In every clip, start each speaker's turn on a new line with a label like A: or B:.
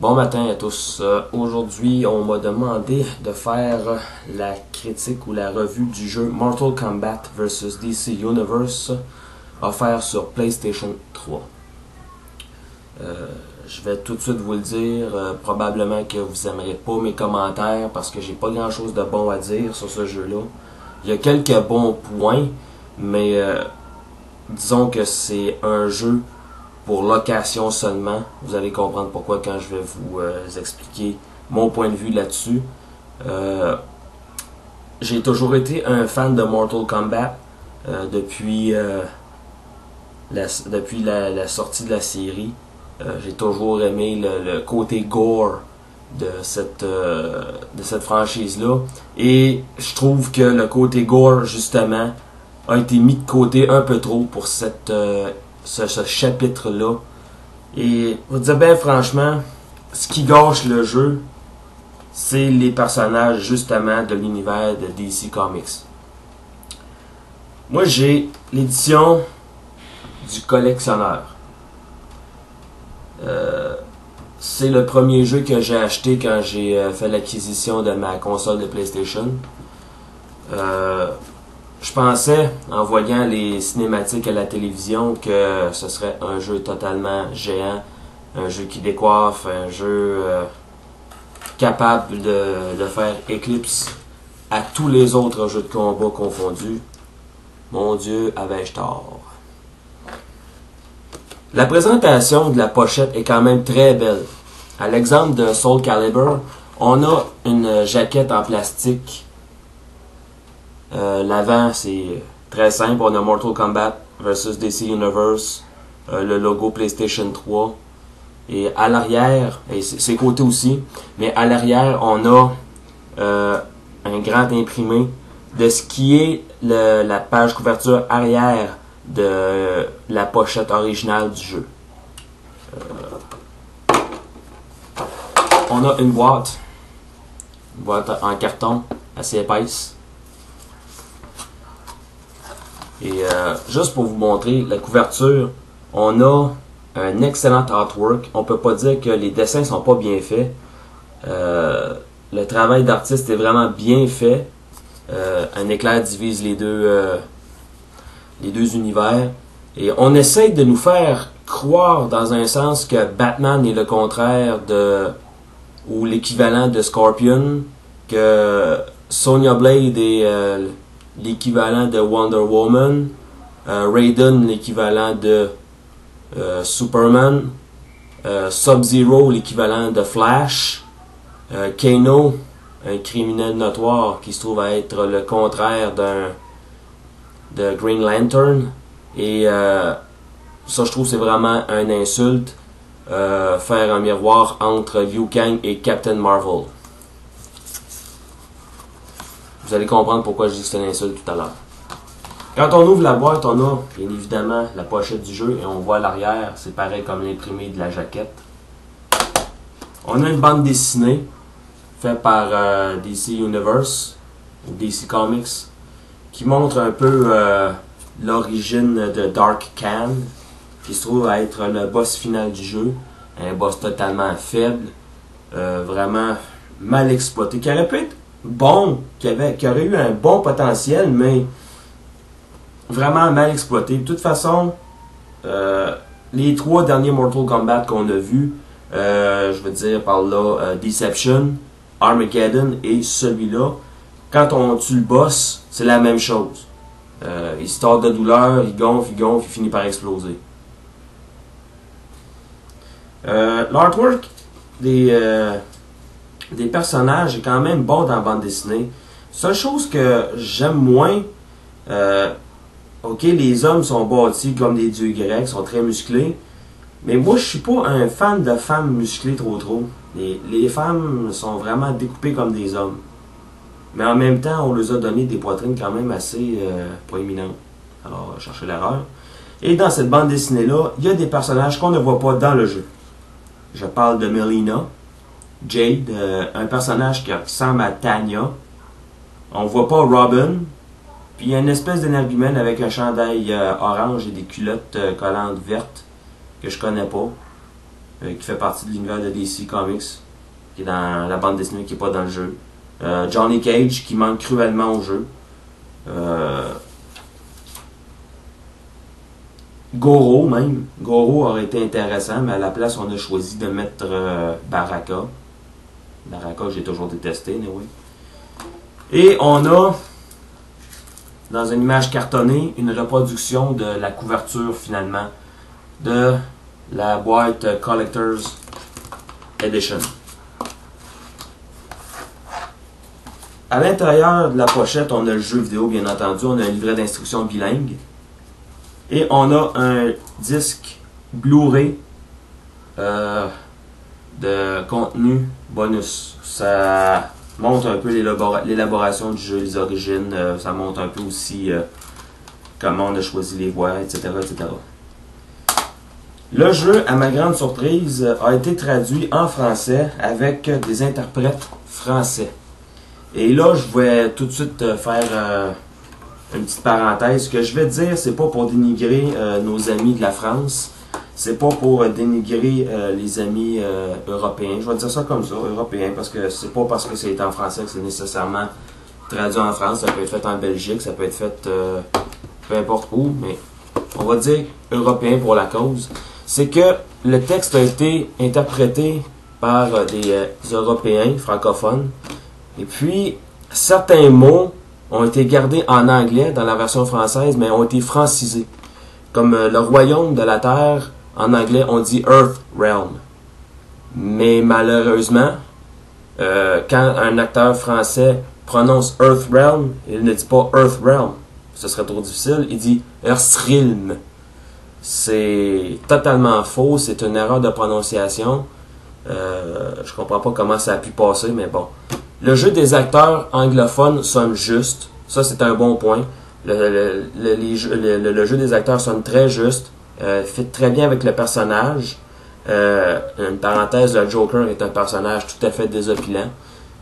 A: Bon matin à tous. Aujourd'hui, on m'a demandé de faire la critique ou la revue du jeu Mortal Kombat vs DC Universe offert sur PlayStation 3. Je vais tout de suite vous le dire, probablement que vous n'aimerez pas mes commentaires parce que j'ai pas grand chose de bon à dire sur ce jeu-là. Il y a quelques bons points, mais disons que c'est un jeu pour location seulement. Vous allez comprendre pourquoi quand je vais vous expliquer mon point de vue là-dessus. J'ai toujours été un fan de Mortal Kombat depuis la sortie de la série. J'ai toujours aimé le côté gore de cette franchise-là. Et je trouve que le côté gore, justement, a été mis de côté un peu trop pour ce chapitre-là. Et vous dire bien franchement, ce qui gâche le jeu, c'est les personnages justement de l'univers de DC Comics. Moi j'ai l'édition du collectionneur. C'est le premier jeu que j'ai acheté quand j'ai fait l'acquisition de ma console de PlayStation. Je pensais, en voyant les cinématiques à la télévision, que ce serait un jeu totalement géant, un jeu qui décoiffe, un jeu capable de faire éclipse à tous les autres jeux de combat confondus. Mon Dieu, avais-je tort. La présentation de la pochette est quand même très belle. À l'exemple de Soul Calibur, on a une jaquette en plastique. L'avant, c'est très simple. On a Mortal Kombat vs DC Universe, le logo PlayStation 3. Et à l'arrière, et ses côtés aussi, mais à l'arrière, on a un grand imprimé de ce qui est la page couverture arrière de la pochette originale du jeu. On a une boîte en carton assez épaisse. Et juste pour vous montrer la couverture, on a un excellent artwork. On peut pas dire que les dessins sont pas bien faits. Le travail d'artiste est vraiment bien fait. Un éclair divise les deux univers. Et on essaye de nous faire croire dans un sens que Batman est le contraire ou l'équivalent de Scorpion, que Sonya Blade est l'équivalent de Wonder Woman, Raiden l'équivalent de Superman, Sub-Zero l'équivalent de Flash, Kano, un criminel notoire qui se trouve à être le contraire de Green Lantern. Et ça, je trouve, c'est vraiment une insulte. Faire un miroir entre Liu Kang et Captain Marvel. Vous allez comprendre pourquoi je dis que c'est une insulte tout à l'heure. Quand on ouvre la boîte, on a bien évidemment la pochette du jeu et on voit l'arrière, c'est pareil comme l'imprimé de la jaquette. On a une bande dessinée faite par DC Universe ou DC Comics qui montre un peu l'origine de Dark Khan, qui se trouve à être le boss final du jeu. Un boss totalement faible, vraiment mal exploité, qui aurait pu être bon, qui aurait eu un bon potentiel, mais vraiment mal exploité. De toute façon, les 3 derniers Mortal Kombat qu'on a vus, je veux dire par là Deception, Armageddon et celui-là, quand on tue le boss, c'est la même chose. Il se tord de douleur, il gonfle, il finit par exploser. L'artwork des personnages est quand même bon dans la bande dessinée. Seule chose que j'aime moins, ok, les hommes sont bâtis comme des dieux grecs, sont très musclés, mais moi je suis pas un fan de femmes musclées trop. Les femmes sont vraiment découpées comme des hommes. Mais en même temps, on leur a donné des poitrines quand même assez proéminentes. Alors, cherchez l'erreur. Et dans cette bande dessinée-là, il y a des personnages qu'on ne voit pas dans le jeu. Je parle de Melina, Jade, un personnage qui ressemble à Tanya. On voit pas Robin. Puis il y a une espèce d'énergumène avec un chandail orange et des culottes collantes vertes que je connais pas. qui fait partie de l'univers de DC Comics, qui est dans la bande dessinée, qui n'est pas dans le jeu. Johnny Cage, qui manque cruellement au jeu. Goro même. Goro aurait été intéressant, mais à la place, on a choisi de mettre Baraka. Baraka, j'ai toujours détesté, anyway. Et on a, dans une image cartonnée, une reproduction de la couverture, finalement, de la boîte Collector's Edition. À l'intérieur de la pochette, on a le jeu vidéo, bien entendu. On a un livret d'instructions bilingue. Et on a un disque Blu-ray de contenu bonus. Ça montre un peu l'élaboration du jeu, les origines. Ça montre un peu aussi comment on a choisi les voix, etc., etc. Le jeu, à ma grande surprise, a été traduit en français avec des interprètes français. Et là, je vais tout de suite faire une petite parenthèse. Ce que je vais dire, c'est pas pour dénigrer nos amis de la France. C'est pas pour dénigrer les amis européens. Je vais dire ça comme ça, européens, parce que c'est pas parce que c'est en français que c'est nécessairement traduit en France. Ça peut être fait en Belgique, ça peut être fait peu importe où, mais on va dire européen pour la cause. C'est que le texte a été interprété par des Européens francophones. Et puis, certains mots ont été gardés en anglais dans la version française, mais ont été francisés. Comme le royaume de la terre, en anglais, on dit Earth Realm. Mais malheureusement, quand un acteur français prononce Earth Realm, il ne dit pas Earth Realm. Ce serait trop difficile. Il dit Earthrealm. C'est totalement faux. C'est une erreur de prononciation. Je comprends pas comment ça a pu passer, mais bon. Le jeu des acteurs anglophones sonne juste. Ça, c'est un bon point. Le jeu des acteurs sonne très juste. Fit très bien avec le personnage. Une parenthèse, le Joker est un personnage tout à fait désopilant.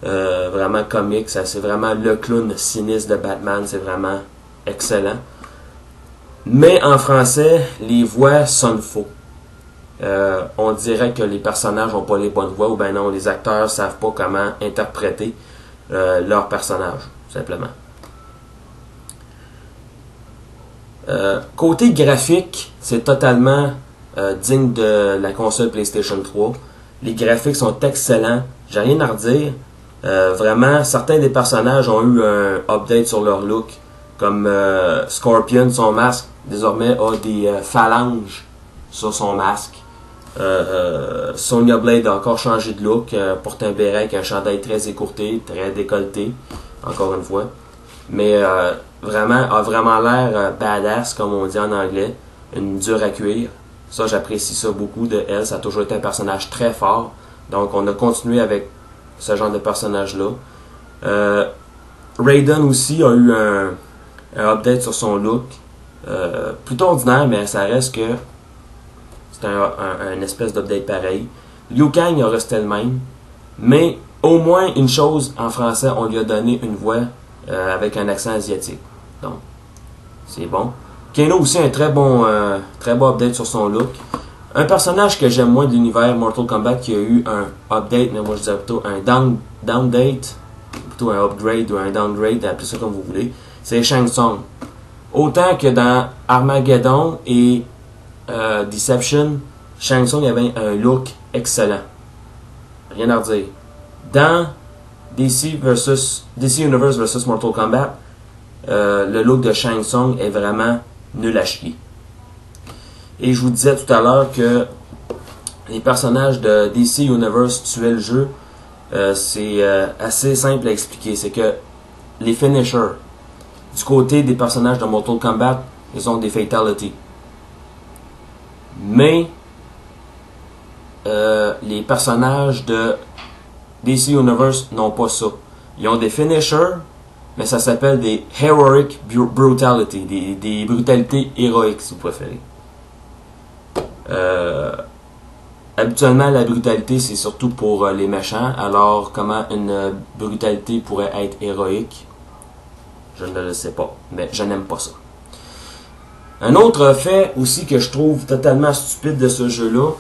A: Vraiment comique. C'est vraiment le clown sinistre de Batman. C'est vraiment excellent. Mais en français, les voix sonnent faux. On dirait que les personnages n'ont pas les bonnes voix, ou ben non, les acteurs savent pas comment interpréter leur personnage, simplement. Côté graphique, c'est totalement digne de la console PlayStation 3. Les graphiques sont excellents, j'ai rien à redire. Vraiment, certains des personnages ont eu un update sur leur look, comme Scorpion, son masque, désormais a des phalanges sur son masque. Sonya Blade a encore changé de look, porte un béret avec un chandail très écourté, très décolleté, encore une fois. Mais a vraiment l'air badass, comme on dit en anglais, une dure à cuire. Ça, j'apprécie ça beaucoup de elle, ça a toujours été un personnage très fort. Donc on a continué avec ce genre de personnage-là. Raiden aussi a eu un update sur son look. Plutôt ordinaire, mais ça reste que c'est un espèce d'update pareil. Liu Kang a resté le même, mais au moins une chose en français, on lui a donné une voix avec un accent asiatique. Donc, c'est bon. Kano aussi un très bon update sur son look. Un personnage que j'aime moins de l'univers Mortal Kombat qui a eu un update, mais moi je dirais plutôt un downdate, plutôt un upgrade ou un downgrade, appelez ça comme vous voulez, c'est Shang Tsung. Autant que dans Armageddon et Deception, Shang Tsung avait un look excellent. Rien à redire. Dans DC Universe vs Mortal Kombat, le look de Shang Tsung est vraiment nul à chier. Et je vous disais tout à l'heure que les personnages de DC Universe tuaient le jeu. C'est assez simple à expliquer. C'est que les finishers, du côté des personnages de Mortal Kombat, ils ont des fatalities. Mais les personnages de DC Universe n'ont pas ça. Ils ont des finishers, mais ça s'appelle des Heroic Brutality, des brutalités héroïques si vous préférez. Habituellement, la brutalité c'est surtout pour les méchants, alors comment une brutalité pourrait être héroïque, je ne le sais pas, mais je n'aime pas ça. Un autre fait aussi que je trouve totalement stupide de ce jeu-là,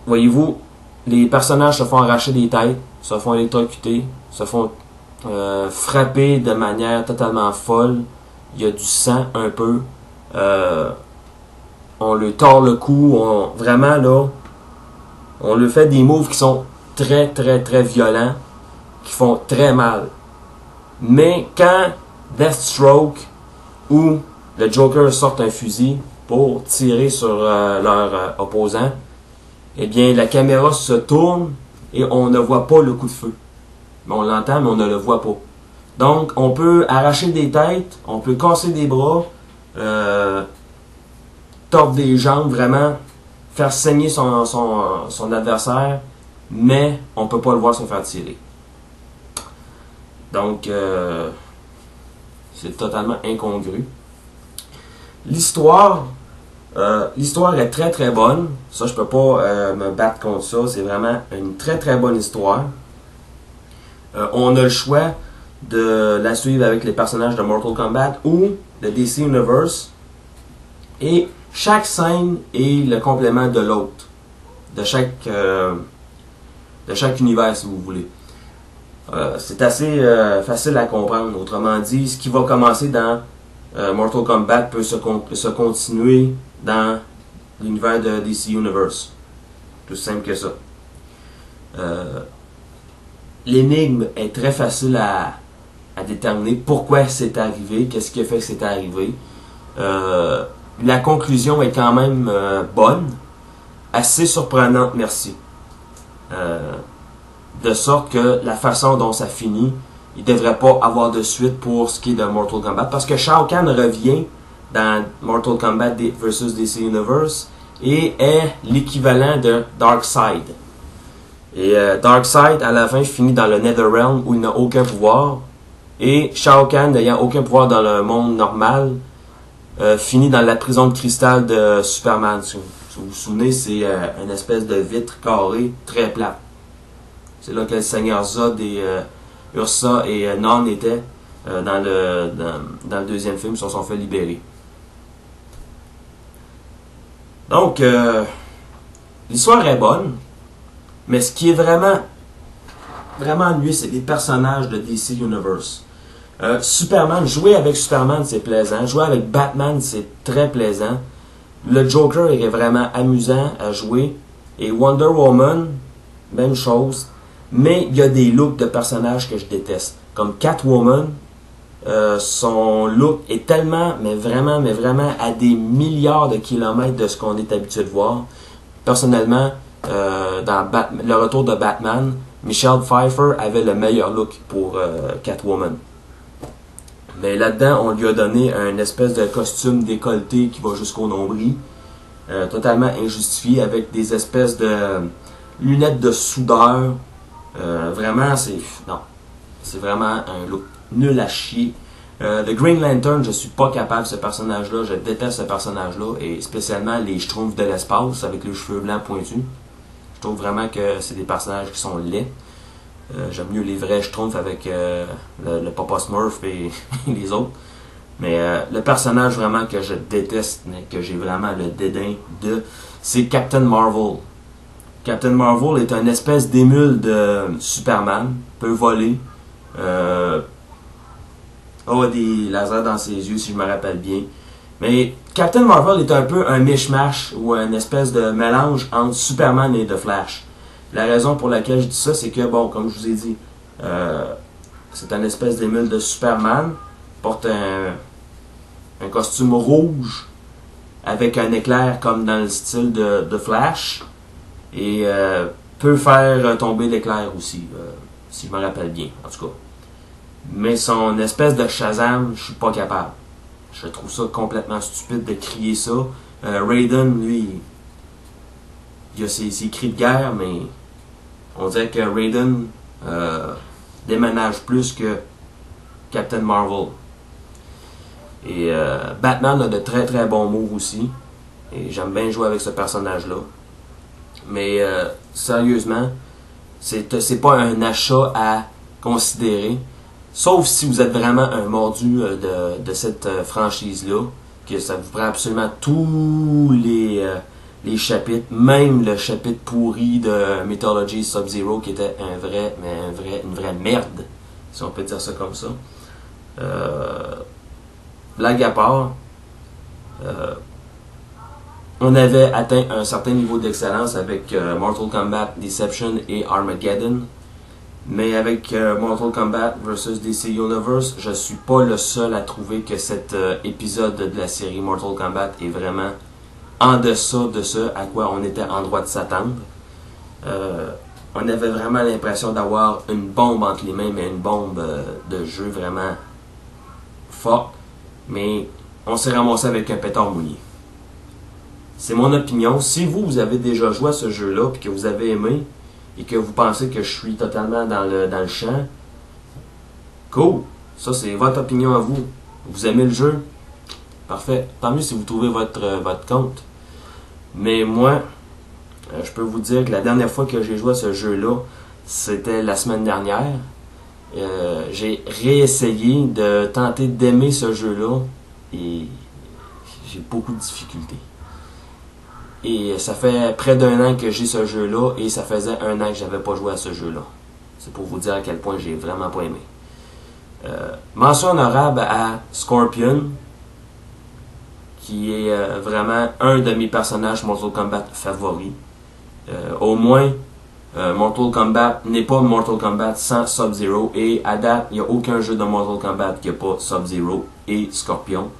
A: voyez-vous, les personnages se font arracher des têtes, se font électrocuter, se font frapper de manière totalement folle. Il y a du sang un peu. On lui tord le cou. Vraiment là, on lui fait des moves qui sont très très très violents, qui font très mal. Mais quand Deathstroke ou le Joker sortent un fusil pour tirer sur leur opposant, eh bien la caméra se tourne et on ne voit pas le coup de feu. Mais on l'entend, mais on ne le voit pas. Donc, on peut arracher des têtes, on peut casser des bras, tordre des jambes, vraiment, faire saigner son adversaire, mais on ne peut pas le voir se faire tirer. Donc, c'est totalement incongru. L'histoire est très très bonne. Ça, je peux pas me battre contre ça. C'est vraiment une très très bonne histoire. On a le choix de la suivre avec les personnages de Mortal Kombat ou de DC Universe. Et chaque scène est le complément de l'autre. De chaque univers, si vous voulez. C'est assez facile à comprendre. Autrement dit, ce qui va commencer dans Mortal Kombat peut se continuer dans l'univers de DC Universe. Tout simple que ça. L'énigme est très facile à déterminer pourquoi c'est arrivé, qu'est-ce qui a fait que c'est arrivé. La conclusion est quand même bonne, assez surprenante, merci. De sorte que la façon dont ça finit, il ne devrait pas avoir de suite pour ce qui est de Mortal Kombat, parce que Shao Kahn revient dans Mortal Kombat vs DC Universe et est l'équivalent de Darkseid. Et Darkseid, à la fin, finit dans le Netherrealm où il n'a aucun pouvoir. Et Shao Kahn, n'ayant aucun pouvoir dans le monde normal, finit dans la prison de cristal de Superman. Si vous vous souvenez, c'est une espèce de vitre carrée très plate. C'est là que le Seigneur Zod et Ursa et Non étaient dans le deuxième film, ils se sont fait libérer. Donc, l'histoire est bonne. Mais ce qui est vraiment ennuyeux, c'est les personnages de DC Universe. Superman, jouer avec Superman, c'est plaisant. Jouer avec Batman, c'est très plaisant. Le Joker est vraiment amusant à jouer. Et Wonder Woman, même chose. Mais il y a des looks de personnages que je déteste. Comme Catwoman, son look est tellement, mais vraiment à des milliards de kilomètres de ce qu'on est habitué de voir. Personnellement, dans le retour de Batman, Michelle Pfeiffer avait le meilleur look pour Catwoman. Mais là-dedans, on lui a donné un espèce de costume décolleté qui va jusqu'au nombril, totalement injustifié, avec des espèces de lunettes de soudeur. Vraiment, c'est vraiment un look nul à chier. The Green Lantern, je suis pas capable de ce personnage-là, je déteste ce personnage-là, et spécialement les Schtroumpfs de l'espace avec les cheveux blancs pointus. Je trouve vraiment que c'est des personnages qui sont laids. J'aime mieux les vrais Schtroumpfs avec le Papa Smurf et les autres. Mais le personnage vraiment que je déteste, mais que j'ai vraiment le dédain de, c'est Captain Marvel. Captain Marvel est une espèce d'émule de Superman, peut voler, a des lasers dans ses yeux si je me rappelle bien. Mais Captain Marvel est un peu un mishmash ou une espèce de mélange entre Superman et The Flash. La raison pour laquelle je dis ça, c'est que, bon, comme je vous ai dit, c'est une espèce d'émule de Superman, porte un costume rouge avec un éclair comme dans le style de Flash, et peut faire tomber l'éclair aussi, si je me rappelle bien, en tout cas. Mais son espèce de Shazam, je suis pas capable. Je trouve ça complètement stupide de crier ça. Raiden, lui, il a ses cris de guerre, mais on dirait que Raiden déménage plus que Captain Marvel. Et Batman a de très très bons moves aussi. Et j'aime bien jouer avec ce personnage-là. Mais sérieusement, c'est pas un achat à considérer. Sauf si vous êtes vraiment un mordu de cette franchise-là, que ça vous prend absolument tous les chapitres, même le chapitre pourri de Mythology Sub-Zero qui était une vraie merde, si on peut dire ça comme ça. Blague à part, on avait atteint un certain niveau d'excellence avec Mortal Kombat Deception et Armageddon. Mais avec Mortal Kombat vs DC Universe, je suis pas le seul à trouver que cet épisode de la série Mortal Kombat est vraiment en deçà de ce à quoi on était en droit de s'attendre. On avait vraiment l'impression d'avoir une bombe entre les mains, mais une bombe de jeu vraiment forte. Mais on s'est ramassé avec un pétard mouillé. C'est mon opinion. Si vous avez déjà joué à ce jeu-là et que vous avez aimé, et que vous pensez que je suis totalement dans le champ, cool. Ça, c'est votre opinion à vous. Vous aimez le jeu? Parfait. Tant mieux si vous trouvez votre compte. Mais moi, je peux vous dire que la dernière fois que j'ai joué à ce jeu-là, c'était la semaine dernière. J'ai réessayé de tenter d'aimer ce jeu-là et j'ai beaucoup de difficultés. Et ça fait près d'un an que j'ai ce jeu-là et ça faisait un an que j'avais pas joué à ce jeu-là. C'est pour vous dire à quel point j'ai vraiment pas aimé. Mention honorable à Scorpion, qui est vraiment un de mes personnages Mortal Kombat favoris. Au moins, Mortal Kombat n'est pas Mortal Kombat sans Sub-Zero et à date, il n'y a aucun jeu de Mortal Kombat qui n'a pas Sub-Zero et Scorpion.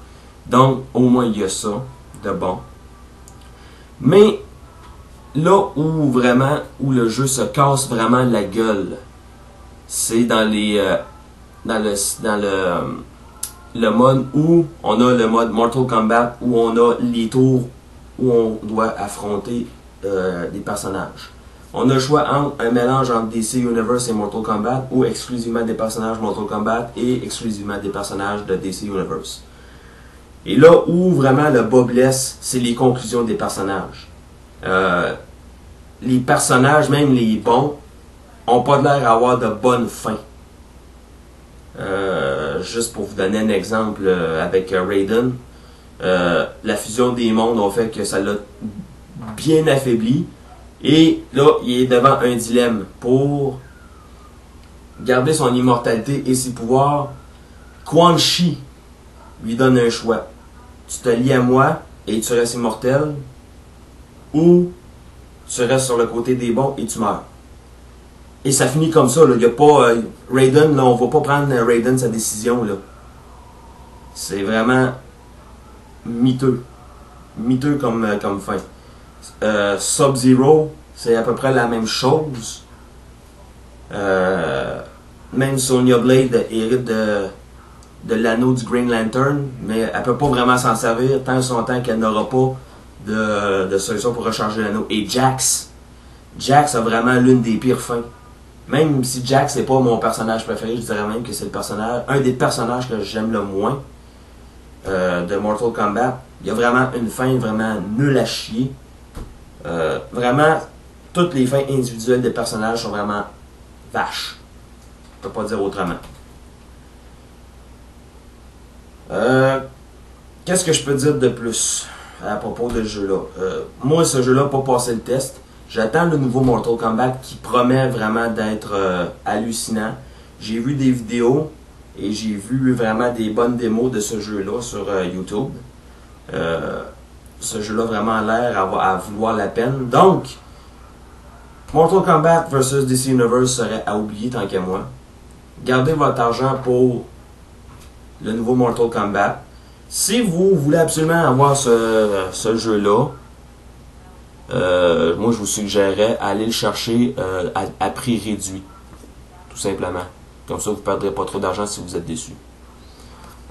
A: Donc, au moins, il y a ça de bon. Mais là où le jeu se casse vraiment la gueule, c'est dans le mode où on a le mode Mortal Kombat, où on a les tours où on doit affronter des personnages. On a le choix entre un mélange entre DC Universe et Mortal Kombat, ou exclusivement des personnages Mortal Kombat et exclusivement des personnages de DC Universe. Et là où vraiment le bas blesse, c'est les conclusions des personnages. Les personnages, même les bons, ont pas l'air d'avoir de bonnes fins. Juste pour vous donner un exemple avec Raiden, la fusion des mondes a fait que ça l'a bien affaibli. Et là, il est devant un dilemme pour garder son immortalité et ses pouvoirs. Quan Chi lui donne un choix. Tu te lies à moi et tu restes immortel, ou tu restes sur le côté des bons et tu meurs. Et ça finit comme ça. Il n'y a pas Raiden, là, on va pas prendre Raiden sa décision. Là. C'est vraiment miteux. Miteux comme fin. Sub-Zero, c'est à peu près la même chose. Même Sonya Blade hérite de l'anneau du Green Lantern, mais elle peut pas vraiment s'en servir tant son temps qu'elle n'aura pas de solution pour recharger l'anneau. Et Jax a vraiment l'une des pires fins. Même si Jax n'est pas mon personnage préféré, je dirais même que c'est un des personnages que j'aime le moins de Mortal Kombat. Il y a vraiment une fin vraiment nulle à chier. Vraiment, toutes les fins individuelles des personnages sont vraiment vaches. Je peux pas dire autrement. Qu'est-ce que je peux dire de plus à propos de ce jeu-là? Moi, ce jeu-là n'a pas passé le test. J'attends le nouveau Mortal Kombat qui promet vraiment d'être hallucinant. J'ai vu des vidéos et j'ai vu vraiment des bonnes démos de ce jeu-là sur YouTube. Ce jeu-là vraiment a l'air à vouloir la peine. Donc, Mortal Kombat vs DC Universe serait à oublier tant qu'à moi. Gardez votre argent pour le nouveau Mortal Kombat. Si vous voulez absolument avoir ce jeu-là, moi je vous suggérerais aller le chercher à prix réduit. Tout simplement. Comme ça, vous ne perdrez pas trop d'argent si vous êtes déçu.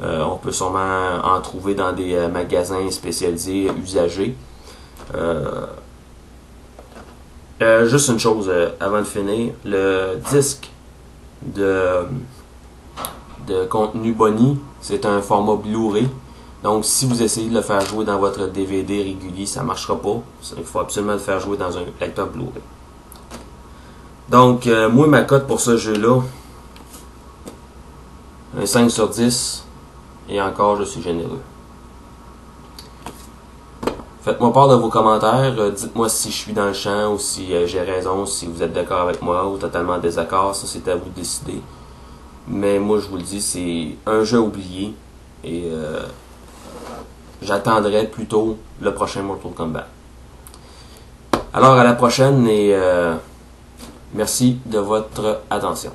A: On peut sûrement en trouver dans des magasins spécialisés usagés. Juste une chose avant de finir. Le disque de contenu Bonnie, c'est un format Blu-ray. Donc si vous essayez de le faire jouer dans votre DVD régulier, ça ne marchera pas. Il faut absolument le faire jouer dans un lecteur Blu-ray. Donc moi ma cote pour ce jeu-là, un 5 sur 10. Et encore, je suis généreux. Faites-moi part de vos commentaires. Dites-moi si je suis dans le champ ou si j'ai raison, si vous êtes d'accord avec moi ou totalement en désaccord. Ça, c'est à vous de décider. Mais moi, je vous le dis, c'est un jeu oublié. Et j'attendrai plutôt le prochain Mortal Kombat. Alors, à la prochaine et merci de votre attention.